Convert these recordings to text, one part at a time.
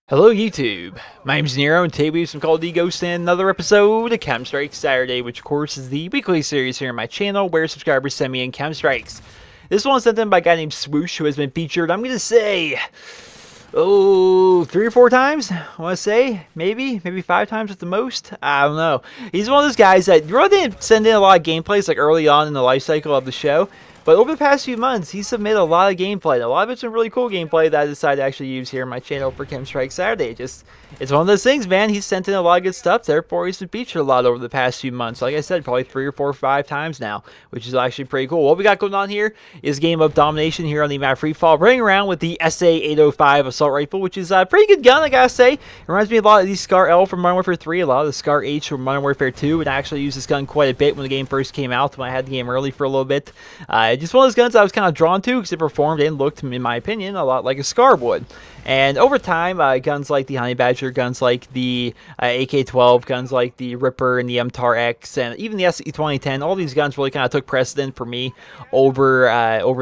Hello YouTube, my name's Nero, and today we have some Call of Duty Ghosts and another episode of KEM Strike Saturday, which of course is the weekly series here on my channel where subscribers send me in KEM Strikes. This one's sent in by a guy named Swoosh, who has been featured, I'm gonna say, 3 or 4 times, I want to say, maybe 5 times at the most, I don't know. He's one of those guys that really didn't send in a lot of gameplays like early on in the life cycle of the show. But over the past few months, he's submitted a lot of gameplay. And a lot of it's some really cool gameplay that I decided to actually use here on my channel for KEM Strike Saturday. It's one of those things, man. He's sent in a lot of good stuff. Therefore, he's been featured a lot over the past few months. Like I said, probably 3 or 4 or 5 times now, which is actually pretty cool. What we got going on here is Game of Domination here on the map Freefall, running around with the SA-805 assault rifle, which is a pretty good gun, I gotta say. It reminds me a lot of the Scar L from Modern Warfare 3, a lot of the Scar H from Modern Warfare 2, and I actually used this gun quite a bit when the game first came out, when I had the game early for a little bit. Just one of those guns I was kind of drawn to because it performed and looked, in my opinion, a lot like a Scar would. And over time, guns like the Honey Badger, guns like the AK-12, guns like the Ripper and the MTAR X, and even the SE-2010, all these guns really kind of took precedent for me over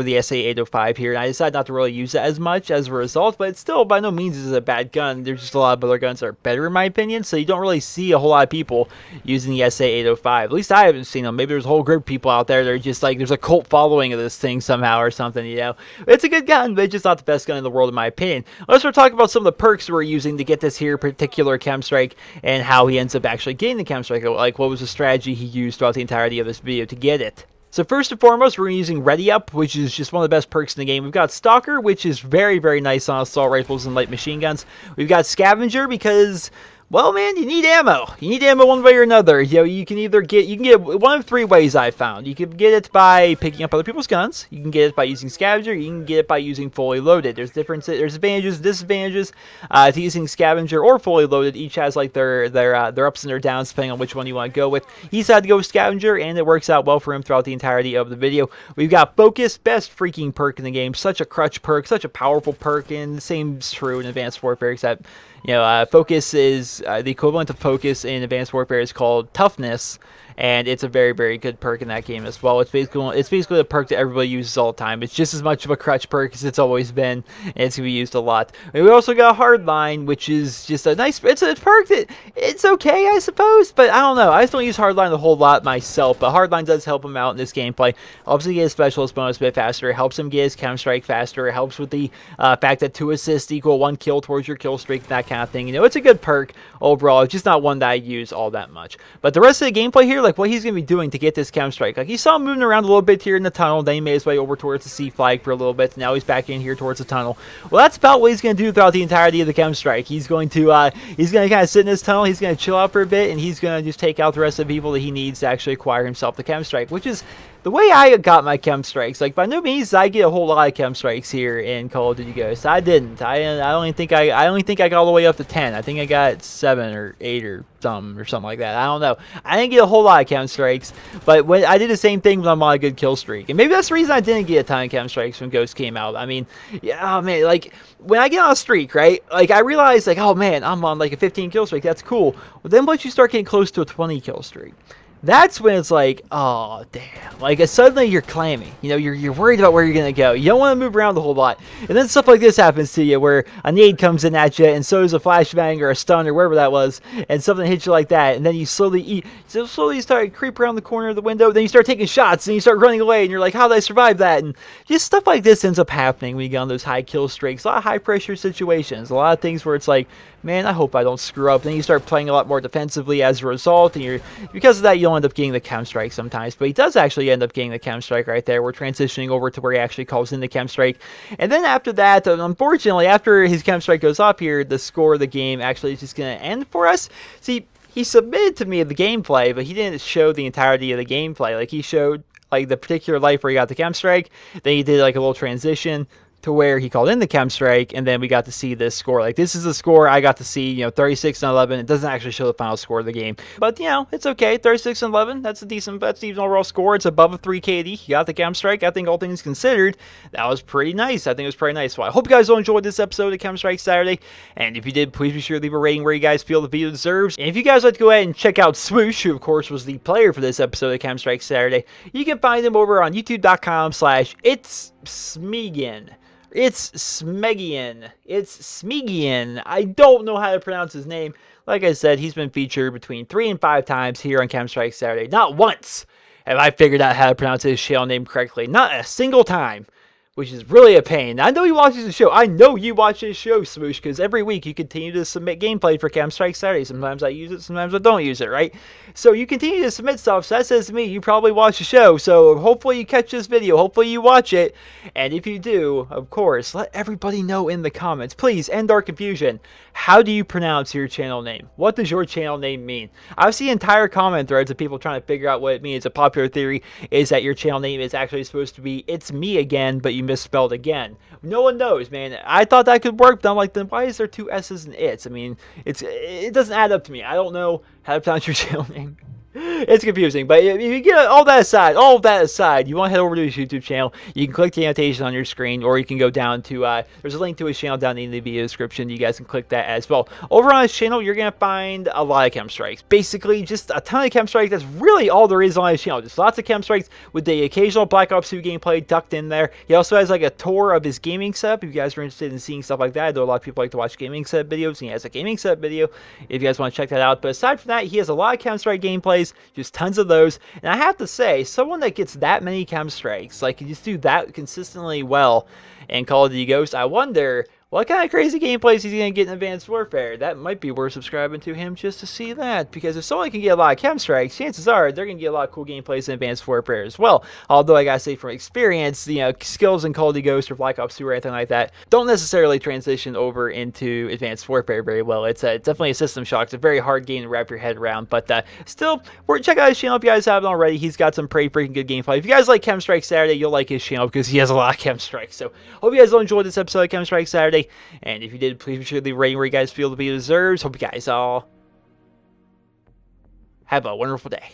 the SA-805 here. And I decided not to really use it as much as a result, but it still by no means is a bad gun. There's just a lot of other guns that are better in my opinion, so you don't really see a whole lot of people using the SA-805. At least I haven't seen them. Maybe there's a whole group of people out there that are just like, there's a cult following of this thing somehow or something, you know. It's a good gun, but it's just not the best gun in the world in my opinion. Let's start talking about some of the perks we're using to get this here particular KEM Strike and how he ends up actually getting the KEM Strike. Like, what was the strategy he used throughout the entirety of this video to get it. So first and foremost, we're using Ready Up, which is just one of the best perks in the game. We've got Stalker, which is very, very nice on assault rifles and light machine guns. We've got Scavenger because, well, man, you need ammo. You need ammo one way or another. You know, you can get one of 3 ways I've found. You can get it by picking up other people's guns. You can get it by using Scavenger. You can get it by using fully loaded. There's advantages and disadvantages to using Scavenger or fully loaded. Each has like their ups and their downs depending on which one you want to go with. He decided to go with Scavenger, and it works out well for him throughout the entirety of the video. We've got Focus, best freaking perk in the game. Such a clutch perk, such a powerful perk, and the same is true in Advanced Warfare, except, you know, Focus is the equivalent of Focus in Advanced Warfare is called Toughness, and it's a very, very good perk in that game as well. It's basically a perk that everybody uses all the time. It's just as much of a crutch perk as it's always been, and it's gonna be used a lot. And we also got Hardline, which is just a nice. It's a perk that it's okay, I suppose, but I don't know. I just don't use Hardline a whole lot myself, but Hardline does help him out in this gameplay. Helps him get his specialist bonus a bit faster. It helps him get his KEM Strike faster. It helps with the fact that 2 assists equal 1 kill towards your kill streak, that kind of thing. You know, it's a good perk overall. It's just not one that I use all that much. But the rest of the gameplay here, like what he's going to be doing to get this KEM Strike. Like, you saw him moving around a little bit here in the tunnel, then he made his way over towards the C flag for a little bit, and now he's back in here towards the tunnel. Well, that's about what he's going to do throughout the entirety of the KEM Strike. He's going to kind of sit in this tunnel, he's going to chill out for a bit, and he's going to just take out the rest of the people that he needs to actually acquire himself the KEM Strike, which is the way I got my KEM Strikes. Like, by no means I get a whole lot of KEM Strikes here in Call of Duty Ghosts. I didn't. I only think I got all the way up to 10. I think I got 7 or 8 or something like that. I don't know. I didn't get a whole lot of KEM Strikes, but when I did the same thing when I'm on a good kill streak. And maybe that's the reason I didn't get a ton of KEM Strikes when Ghost came out. I mean, yeah, oh man, like, when I get on a streak, right, like, I realize, like, oh man, I'm on like a 15 kill streak. That's cool. But then once you start getting close to a 20 kill streak, that's when it's like, oh, damn. Like, suddenly you're clammy. You know, you're worried about where you're going to go. You don't want to move around a whole lot. And then stuff like this happens to you where a nade comes in at you, and so does a flashbang or a stun or wherever that was, and something hits you like that. And then you slowly start creep around the corner of the window. Then you start taking shots, and you start running away, and you're like, how did I survive that? And just stuff like this ends up happening when you get on those high kill streaks. A lot of high pressure situations. A lot of things where it's like, man, I hope I don't screw up. Then you start playing a lot more defensively as a result, and because of that, you'll end up getting the KEM Strike sometimes. But he does actually end up getting the KEM Strike right there. We're transitioning over to where he actually calls in the KEM Strike. And then after that, unfortunately, after his KEM Strike goes off here, the score of the game actually is just going to end for us. See, he submitted to me the gameplay, but he didn't show the entirety of the gameplay. Like, he showed like the particular life where he got the KEM Strike, then he did like a little transition, to where he called in the KEM Strike, and then we got to see this score. Like, this is the score I got to see, you know, 36-11. It doesn't actually show the final score of the game, but, you know, it's okay. 36-11, that's a decent overall score. It's above a 3 KD. You got the KEM Strike. I think all things considered, that was pretty nice. I think it was pretty nice. Well, I hope you guys all enjoyed this episode of KEM Strike Saturday, and if you did, please be sure to leave a rating where you guys feel the video deserves. And if you guys like to go ahead and check out Swoosh, who, of course, was the player for this episode of KEM Strike Saturday, you can find him over on youtube.com/itsSmegian. It's Smegian. It's Smegian. I don't know how to pronounce his name. Like I said, he's been featured between 3 and 5 times here on KEM Strike Saturday. Not once have I figured out how to pronounce his channel name correctly. Not a single time, which is really a pain. I know he watches the show. I know you watch this show, Smoosh, because every week you continue to submit gameplay for KEM Strike Saturday. Sometimes I use it, sometimes I don't use it, right? So you continue to submit stuff, so that says to me you probably watch the show. So hopefully you catch this video. Hopefully you watch it. And if you do, of course, let everybody know in the comments. Please end our confusion. How do you pronounce your channel name? What does your channel name mean? I've seen entire comment threads of people trying to figure out what it means. A popular theory is that your channel name is actually supposed to be It's Me Again, but you misspelled again. No one knows, man. I thought that could work, but I'm like, then why is there 2 S's in It's? I mean, it doesn't add up to me. I don't know how to pronounce your channel name. It's confusing, but if you get all of that aside, you want to head over to his YouTube channel. You can click the annotation on your screen, or you can go down to, there's a link to his channel down in the video description. You guys can click that as well. Over on his channel, you're going to find a lot of KEM Strikes. Basically, just a ton of KEM Strikes. That's really all there is on his channel. Just lots of KEM Strikes with the occasional Black Ops 2 gameplay tucked in there. He also has like a tour of his gaming setup. If you guys are interested in seeing stuff like that, I know a lot of people like to watch gaming setup videos, and he has a gaming setup video if you guys want to check that out. But aside from that, he has a lot of KEM Strike gameplays. Just tons of those, and I have to say, someone that gets that many KEM Strikes, like, you just do that consistently well in Call of Duty Ghosts, I wonder what kind of crazy gameplays he's going to get in Advanced Warfare. That might be worth subscribing to him just to see that, because if someone can get a lot of KEM Strikes, chances are they're going to get a lot of cool gameplays in Advanced Warfare as well. Although, I gotta say, from experience, you know, skills in Call of Duty Ghosts or Black Ops 2 or anything like that don't necessarily transition over into Advanced Warfare very well. It's definitely a system shock. It's a very hard game to wrap your head around, but still, check out his channel if you guys haven't already. He's got some pretty freaking good gameplay. If you guys like KEM Strike Saturday, you'll like his channel because he has a lot of KEM Strikes. So, hope you guys all enjoyed this episode of KEM Strike Saturday. And if you did, please be sure to leave a rating where you guys feel the video deserves. Hope you guys all have a wonderful day.